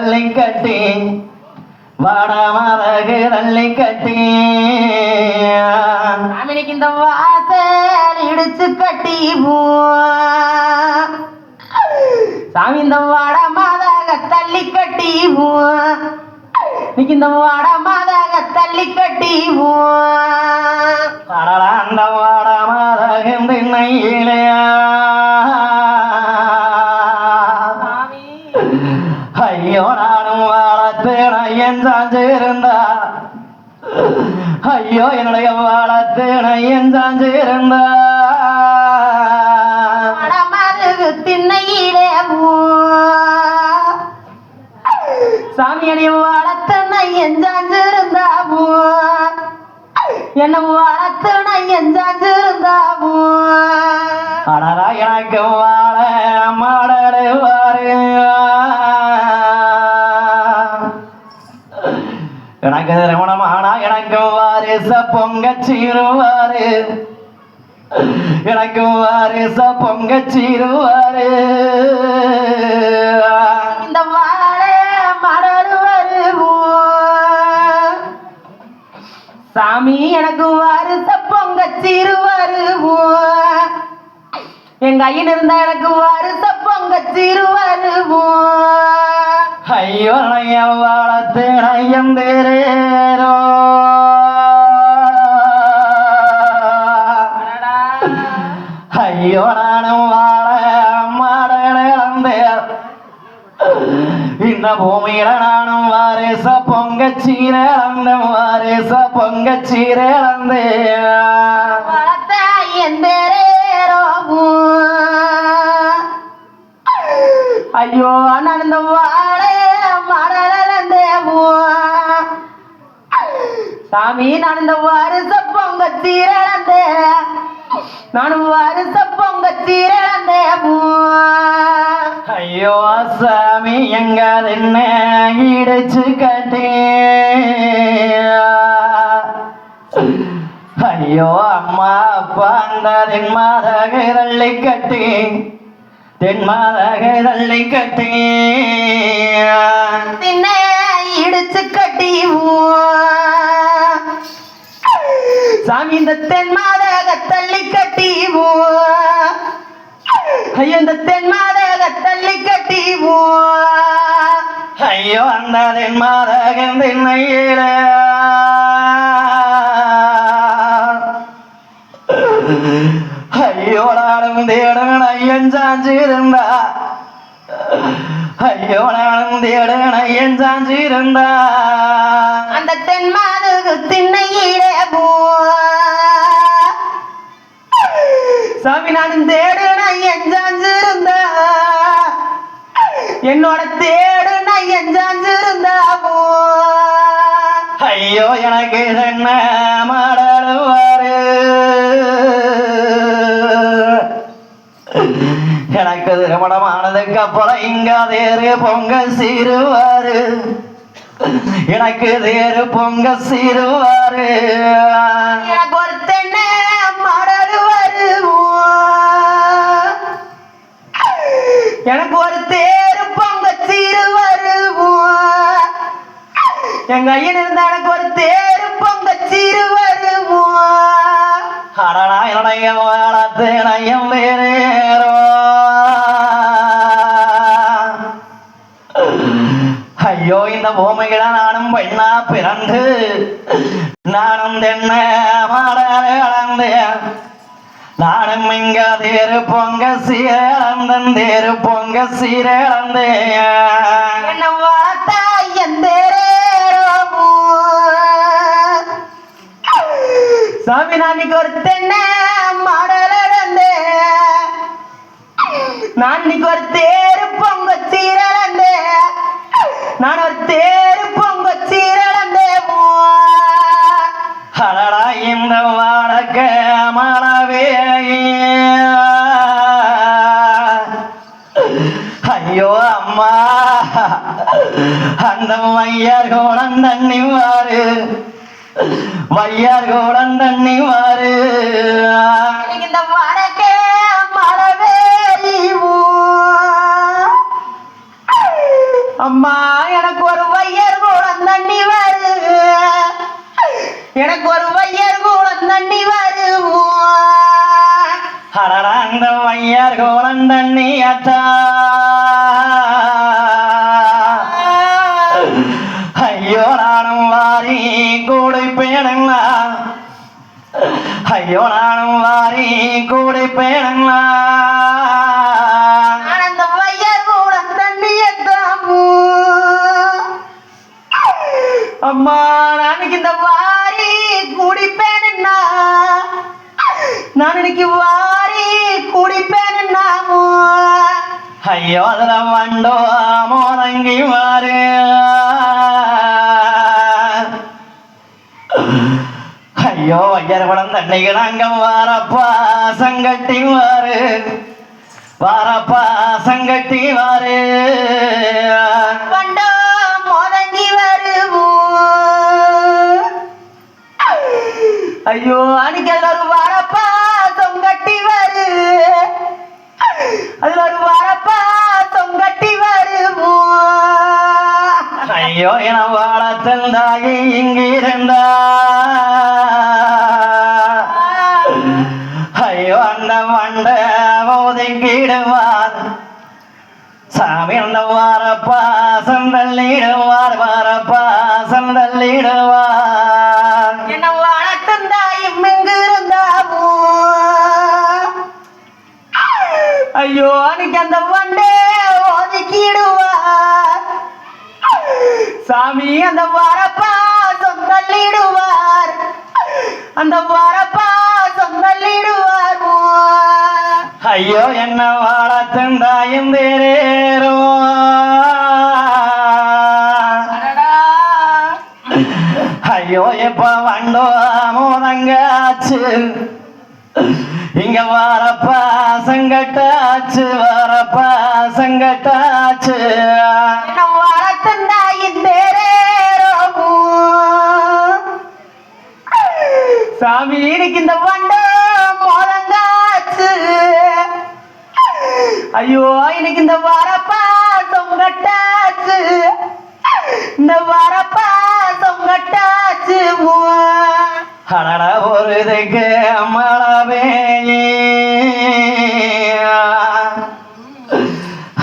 தள்ளி கட்டி வாடாமதகு தள்ளி கட்டி அமெரிக்க இந்த வாசல் இடிச்சு கட்டி சாமி இந்த வாடாமதாக தள்ளி கட்டி இந்த வாடாமதாக தள்ளி கட்டி அந்த வாடாமதகு திண்ணையிலையா ஐயோ நானும் வாழத்தேன என் சாஞ்சிருந்தா ஐயோ என்னுடைய வாழத்தேன என் சாஞ்சிருந்தா திண்ணையிலே சாமியனை வாழத்தன என் சாஞ்சிருந்தா என்ன வாழத்தன என் சாஞ்சிருந்தா அடரா எனக்கு வாழ மாடடுவாரு எனக்கு திருமணமானா எனக்கு வாரிச பொங்கச்சீருவாரு எனக்கு வாரிச பொங்கச்சீருவாரு இந்த வாழ மடடுவாரு சாமி எனக்கு வாரிச பொங்கச்சீருவாரு எங்க ஐயன் இருந்தா எனக்கு வாரிச பொங்கச்சீருவாரு ஐயோ நையம் வாழத்து நையம் தேரேரோ ஐயோ நானும் வாழ மாடேன் இந்த பூமியில நானும் வாரிச பொங்கச்சீரந்த வாரிச பொங்கச்சீரந்தே ஐயோ நடந்த வாழ சாமி நடந்த வாரிச பொங்க சீரழந்தே நானும் வாரிச பொங்க சீரழந்தே ஐயோ சாமி எங்க என்ன இடிச்சு கட்டே ஐயோ அம்மா அப்பா அந்த தென்மாதகை தள்ளி கட்டி தென்மாதகை தள்ளி கட்டி தின்ன இடிச்சு கட்டி சாமி இந்த தென்மாதக தள்ளி கட்டி ஐயோ இந்த தென்மாதக தள்ளி கட்டி ஐயோ அந்த தென்மாதகன் திண்ணையில ஐயோ நானும் தேடன் ஐயன் சாஞ்சிருந்தா ஐயோ நானும் தேடன் ஐயன் சாஞ்சிருந்தா அந்த தென்மாதகு திண்ணையிலே சாமி நானும் தேடுன ஐயன் சாஞ்சிருந்தா என்னோட தேடுன ஐயன் சாஞ்சிருந்தா ஐயோ எனக்கு என்ன மாடடுவாரு எனக்கு திருமணமானதுக்கு அப்புறம் இங்க தேரு பொங்க சீருவாரு எனக்கு தேரு பொங்க சீருவாரு எனக்கு ஒரு தென்னை மாடடுவாரு எனக்கு ஒரு தேரு பொங்க சீருவாரு எங்க ஐயன் இருந்தா எனக்கு ஒரு தேரு பொங்க சீருவாரு அடடா என்னுடைய வாழத்து நயம் வேறேரோ ஐயோ இந்த பூமியில நானும் பெண்ணா பிறந்து நானும் தென்ன மாடலை வளர்ந்தேன் நானும் இங்க தேரு பொங்க சீரந்தன் தேரு பொங்க சீரந்தேன் என்ன வளர்த்தா எந்த சாமி நாளைக்கு ஒரு தென்னை மாடலந்தே நான் இன்னைக்கு ஒரு தேரு பொங்க சீரழந்தே நான் ஒரு தேரு பொங்க சீரழந்தே அடடா இந்த வாழக்க மழவே ஐயோ அம்மா அந்த மையார் கோணம் தண்ணி மாறு வையார் கோலம் தண்ணி மாறு இந்த வடக்கே மழவே அம்மா அடடா அந்த வையார் கோலம் தண்ணி அத்தா ஐயோ நானும் வாரி கூடை பேணுங்களா ஐயோ நானும் வாரி கூடை பேணுங்களா அந்த வையார் கோலம் தண்ணி அத்தாமு அம்மா நாளைக்கு இந்த வாரி குடிப்பேன்னா நான் இன்னைக்கு வாரி குடிப்பேன்னாமோ ஐயோ அதுல வண்டோ மோதங்கி மாறு ஐயோ ஐயர் குடம் தண்ணிக்கு நாங்க வாரப்பா சங்கட்டி மாறு வாரப்பா சங்கட்டி மாறு வண்டோ மோதங்கி வருமோ ஐயோ அன்னைக்கு அதுல ஒரு வரப்பா தொங்கட்டி வரு அதுல ஒரு வரப்பா தொங்கட்டி வருமோ ஐயோ என வாழத்தில் தாகி இங்கிருந்தா ஐயோ அந்த மண்ட ஒதுங்கிடுவார் சாமி அந்த வாரப்பா சந்தள்ளிடுவார் வாரப்பா சந்தள்ளிடுவார் என்ன வளர்த்தந்தாயும் எங்கு இருந்தாமோ ஐயோ அன்னைக்கு அந்த வண்டே ஒதுக்கிடுவார் சாமி அந்த வரப்பா சொந்தள்ளிடுவார் அந்த வரப்பா சொந்தள்ளிடுவார் ஐயோ என்ன வாழத்தின் தாயும் தேரேரோ ஐயோ எப்ப வண்டோ மோதங்காச்சு இங்க வாரப்பா சங்கட்டாச்சு வாரப்பா சங்கட்டாச்சு நம் வளர்த்தந்தாயின் தேரேரோ சாமி இன்னைக்கு இந்த வண்டோ மோதங்காச்சு ஐயோ இன்னைக்கு இந்த வரப்பா தொங்கட்டாச்சு இந்த வரப்பா தொங்கட்டாச்சு அடடா ஒரு இதுக்கு மழவே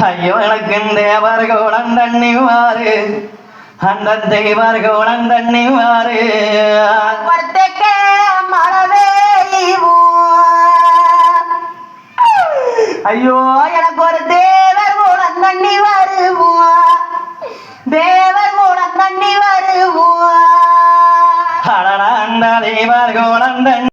ஐயோ எனக்கு தேவர் கோலம் தண்ணி மாறு அந்த தேவர் கோலம் தண்ணி மாறு வர்த்தக்க மழவே ஐயோ எனக்கு ஒரு தேவர் கோலம் தண்ணி வருவோம் தேவர் கோலம் தண்ணி வருவோம் அடடா அந்த தேவர் கோலம் தண்ணி